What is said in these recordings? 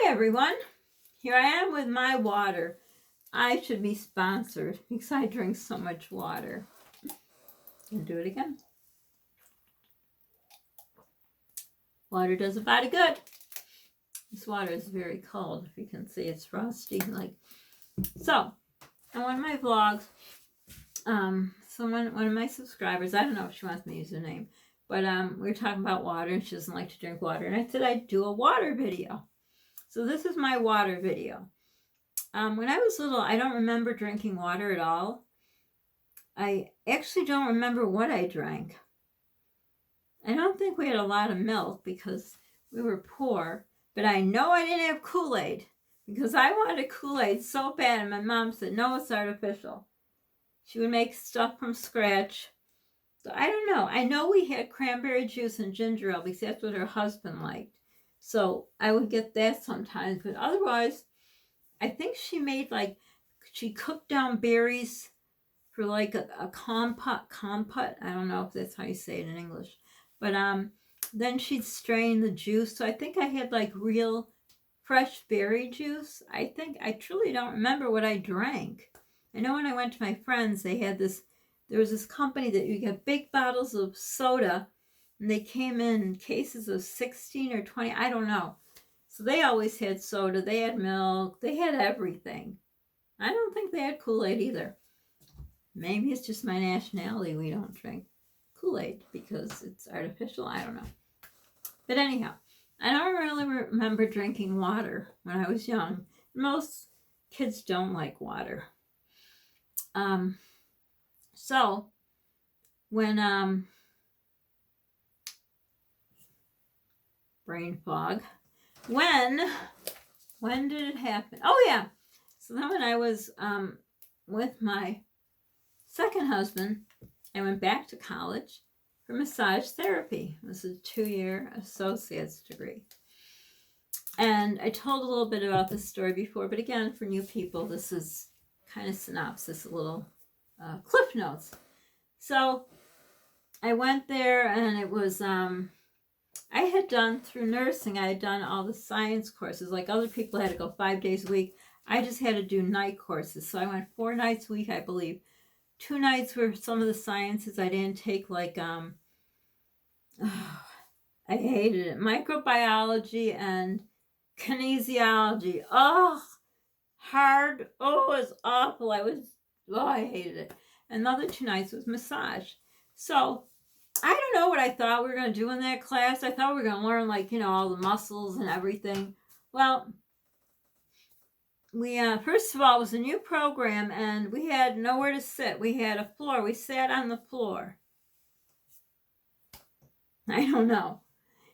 Hi everyone, here I am with my water. I should be sponsored because I drink so much water. And do it again. Water does a body good. This water is very cold. If you can see, it's frosty. So, on one of my vlogs, one of my subscribers, I don't know if she wants me to use her name, but we were talking about water and she doesn't like to drink water. And I said I'd do a water video. So this is my water video. When I was little, I don't remember drinking water at all. I actually don't remember what I drank. I don't think we had a lot of milk because we were poor, but I know I didn't have Kool-Aid because I wanted Kool-Aid so bad, and my mom said, no, it's artificial. She would make stuff from scratch. So I don't know. I know we had cranberry juice and ginger ale because that's what her husband liked. So I would get that sometimes, but otherwise, I think she made she cooked down berries for like a compote. I don't know if that's how you say it in English. But then she'd strain the juice. So I think I had like real fresh berry juice. I truly don't remember what I drank. I know when I went to my friends, there was this company that you get big bottles of soda, and they came in cases of 16 or 20, I don't know. So they always had soda, they had milk, they had everything. I don't think they had Kool-Aid either. Maybe it's just my nationality, we don't drink Kool-Aid because it's artificial, I don't know. But anyhow, I don't really remember drinking water when I was young. Most kids don't like water. So when brain fog. When did it happen? Oh yeah. So then when I was with my second husband, I went back to college for massage therapy. This is a 2-year associate's degree. And I told a little bit about this story before, but again, for new people, this is kind of synopsis, a little cliff notes. So I went there, and it was, I had done, through nursing, I had done all the science courses. Like other people had to go 5 days a week. I just had to do night courses. So I went 4 nights a week, I believe. 2 nights were some of the sciences I didn't take, like, I hated it. Microbiology and kinesiology. Oh, hard. Oh, it was awful. I hated it. Another 2 nights was massage. So I don't know what I thought we were going to do in that class. I thought we were going to learn, like, all the muscles and everything. Well, we, first of all, it was a new program, and we had nowhere to sit. We had a floor. We sat on the floor. I don't know.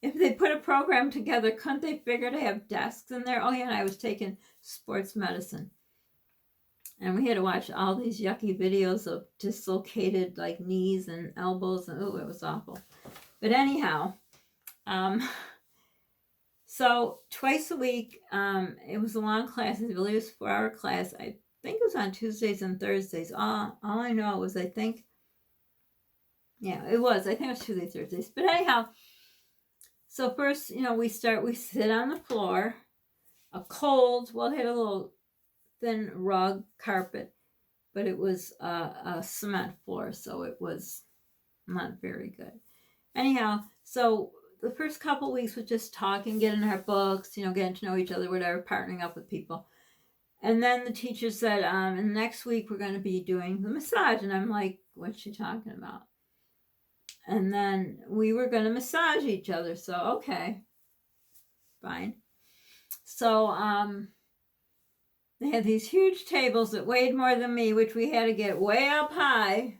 If they put a program together, couldn't they figure to have desks in there? Oh, yeah, and I was taking sports medicine. And we had to watch all these yucky videos of dislocated, like, knees and elbows. And, oh, it was awful. But anyhow, so twice a week, it was a long class. I believe it was a 4-hour class. I think it was on Tuesdays and Thursdays. All I know was, it was Tuesdays, Thursdays. But anyhow, so first, we sit on the floor, it had a little thin rug carpet, but it was a cement floor, so it was not very good. Anyhow, so the first couple weeks was just talking, getting our books, getting to know each other, whatever, partnering up with people. And then the teacher said, and next week we're going to be doing the massage. And I'm like, what's she talking about? And then we were going to massage each other. So, okay, fine. So, they had these huge tables that weighed more than me, which we had to get way up high,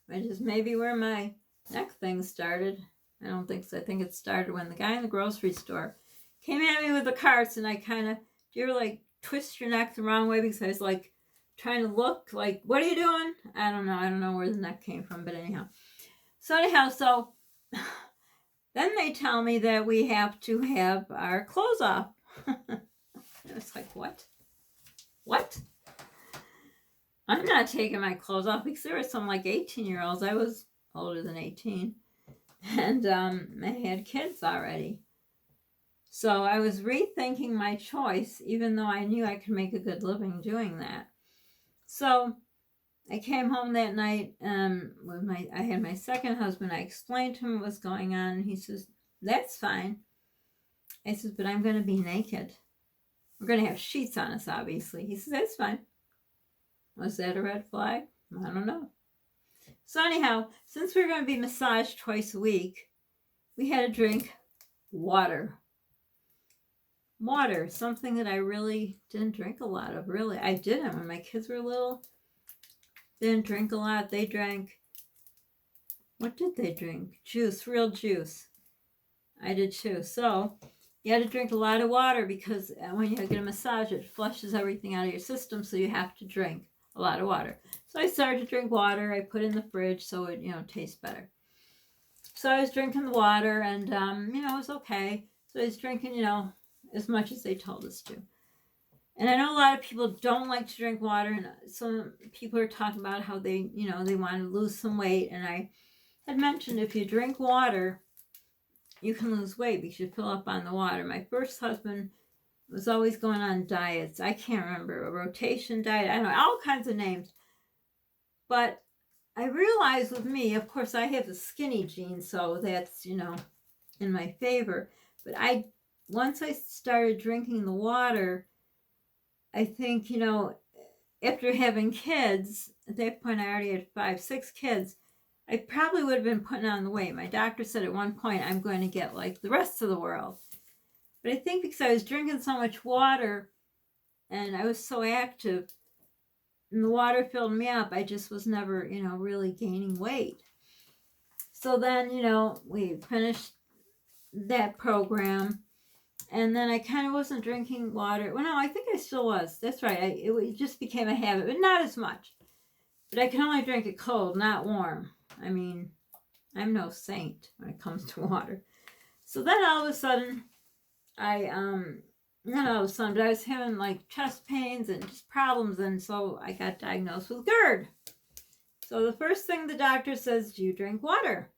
which is maybe where my neck thing started. I don't think so. I think it started when the guy in the grocery store came at me with the carts, and I do you ever like twist your neck the wrong way because I was like trying to look like, what are you doing? I don't know where the neck came from, but anyhow. So then they tell me that we have to have our clothes off. I was like, what? What? I'm not taking my clothes off because there were some like 18-year-olds. I was older than 18. And I had kids already. So I was rethinking my choice, even though I knew I could make a good living doing that. So I came home that night I had my second husband. I explained to him what was going on, and he says, "That's fine." I says, "But I'm going to be naked. We're going to have sheets on us, obviously." He says, "That's fine." Was that a red flag? I don't know. So anyhow, since we were going to be massaged twice a week, we had to drink water. Water, something that I really didn't drink a lot of, really. I didn't when my kids were little. Didn't drink a lot. They drank, what did they drink? Juice, real juice. I did too. So you had to drink a lot of water because when you get a massage, it flushes everything out of your system, so you have to drink a lot of water. So I started to drink water. I put it in the fridge so it, tastes better. So I was drinking the water, and, it was okay. So I was drinking, as much as they told us to. And I know a lot of people don't like to drink water, and some people are talking about how they, they want to lose some weight. And I had mentioned if you drink water, you can lose weight because you fill up on the water. My first husband was always going on diets. I can't remember, a rotation diet. I don't know, all kinds of names. But I realized with me, of course, I have the skinny gene, so that's, in my favor. But once I started drinking the water, I think, after having kids, at that point I already had 5, 6 kids, I probably would have been putting on the weight. My doctor said at one point I'm going to get like the rest of the world. But I think because I was drinking so much water and I was so active and the water filled me up, I just was never, really gaining weight. So then, we finished that program. And then I kind of wasn't drinking water. Well, no, I think I still was. That's right. It just became a habit, but not as much. But I can only drink it cold, not warm. I mean, I'm no saint when it comes to water. So then all of a sudden, not all of a sudden, but I was having like chest pains and just problems. And so I got diagnosed with GERD. So the first thing the doctor says, "Do you drink water?"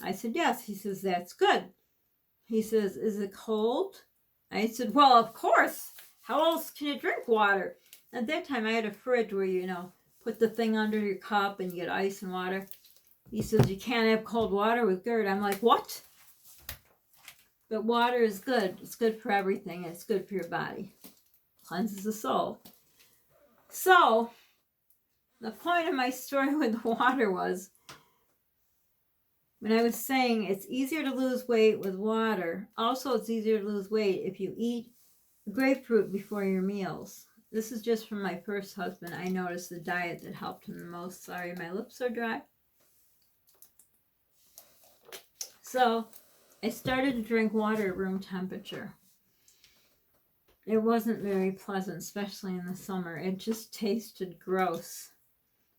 I said, "Yes." He says, "That's good." He says, "Is it cold?" I said, "Well, of course. How else can you drink water?" At that time, I had a fridge where you put the thing under your cup and you get ice and water. He says, "You can't have cold water with GERD." I'm like, "What?" But water is good. It's good for everything. It's good for your body. Cleanses the soul. So, the point of my story with the water was, when I was saying it's easier to lose weight with water, also it's easier to lose weight if you eat grapefruit before your meals. This is just from my first husband. I noticed the diet that helped him the most. Sorry, my lips are dry. So I started to drink water at room temperature. It wasn't very pleasant, especially in the summer. It just tasted gross.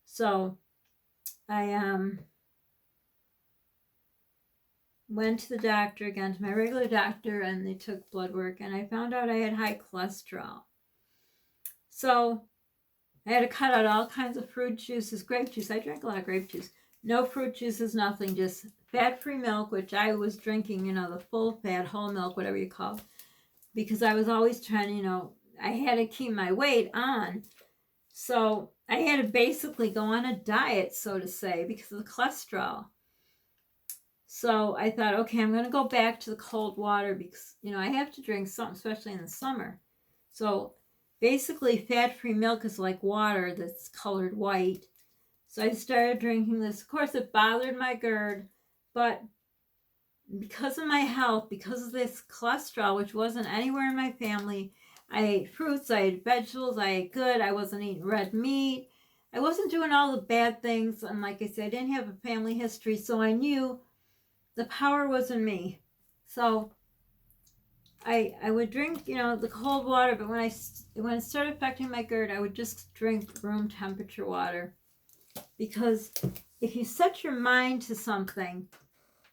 So I went to the doctor again, to my regular doctor, and they took blood work, and I found out I had high cholesterol. So I had to cut out all kinds of fruit juices, grape juice. I drank a lot of grape juice. No fruit juices, nothing, just fat-free milk, which I was drinking, the full fat, whole milk, whatever you call it, because I was always trying to, I had to keep my weight on. So I had to basically go on a diet, so to say, because of the cholesterol. So I thought, okay, I'm going to go back to the cold water because, I have to drink something, especially in the summer. So basically, fat-free milk is like water that's colored white. So I started drinking this. Of course, it bothered my GERD, but because of my health, because of this cholesterol, which wasn't anywhere in my family, I ate fruits, I ate vegetables, I ate good, I wasn't eating red meat. I wasn't doing all the bad things, and like I said, I didn't have a family history, so I knew the power was in me. So I would drink, the cold water, but when it started affecting my GERD, I would just drink room temperature water. Because if you set your mind to something,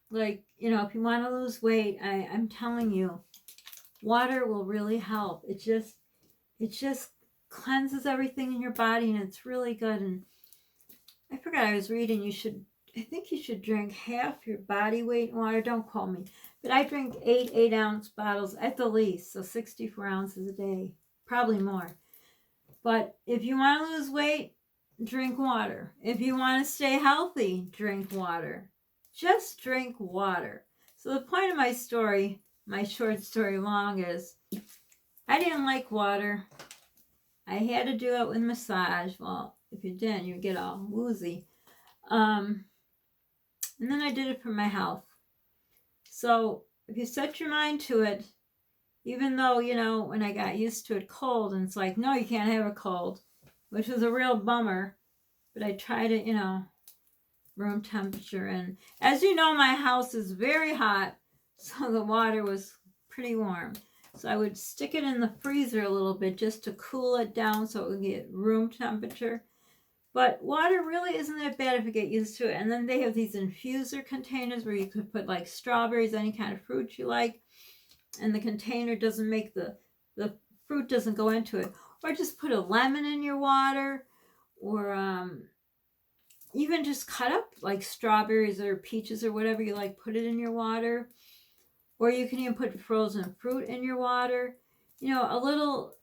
like, if you want to lose weight, I'm telling you, water will really help. It just cleanses everything in your body, and it's really good. And I forgot, I was reading, I think you should drink half your body weight in water. Don't quote me. But I drink 8-ounce bottles at the least, so 64 ounces a day, probably more. But if you want to lose weight, drink water. If you want to stay healthy, drink water. Just drink water. So the point of my story, my short story long, is I didn't like water. I had to do it with massage. Well, if you didn't, you'd get all woozy. And then I did it for my health. So if you set your mind to it, even though, you know, when I got used to it cold, and it's like, no, you can't have a cold, which was a real bummer. But I tried it, you know, room temperature. And as you know, my house is very hot, so the water was pretty warm. So I would stick it in the freezer a little bit just to cool it down so it would get room temperature. But water really isn't that bad if you get used to it. And then they have these infuser containers where you could put like strawberries, any kind of fruit you like, and the container doesn't make the fruit doesn't go into it. Or just put a lemon in your water, or even just cut up like strawberries or peaches or whatever you like, put it in your water. Or you can even put frozen fruit in your water. You know, a little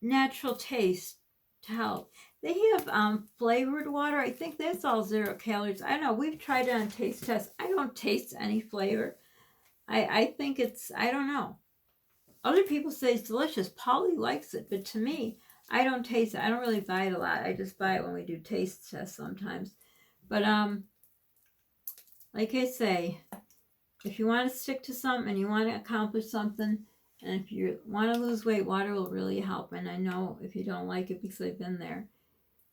natural taste to help. They have flavored water. I think that's all 0 calories. I don't know. We've tried it on taste tests. I don't taste any flavor. I think it's, I don't know. Other people say it's delicious. Polly likes it, but to me, I don't taste it. I don't really buy it a lot. I just buy it when we do taste tests sometimes. But like I say, if you want to stick to something and you want to accomplish something, and if you want to lose weight, water will really help. And I know if you don't like it, because I've been there,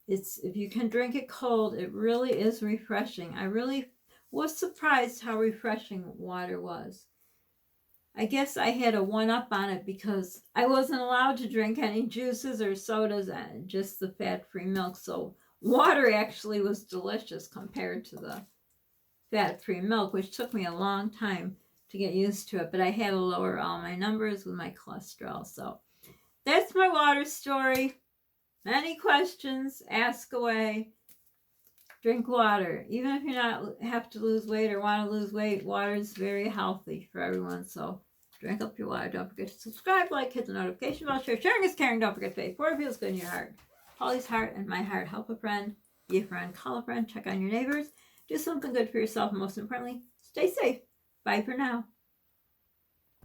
it's, if you can drink it cold, it really is refreshing. I really was surprised how refreshing water was. I guess I had a one-up on it because I wasn't allowed to drink any juices or sodas and just the fat-free milk. So water actually was delicious compared to the fat-free milk, which took me a long time to get used to it. But I had to lower all my numbers with my cholesterol. So that's my water story. Any questions, ask away. Drink water. Even if you not have to lose weight or want to lose weight, water is very healthy for everyone. So drink up your water. Don't forget to subscribe, like, hit the notification bell, share. Sharing is caring. Don't forget to pay for it. Feels good in your heart. Polly's heart and my heart. Help a friend. Be a friend. Call a friend. Check on your neighbors. Do something good for yourself. And most importantly, stay safe. Bye for now.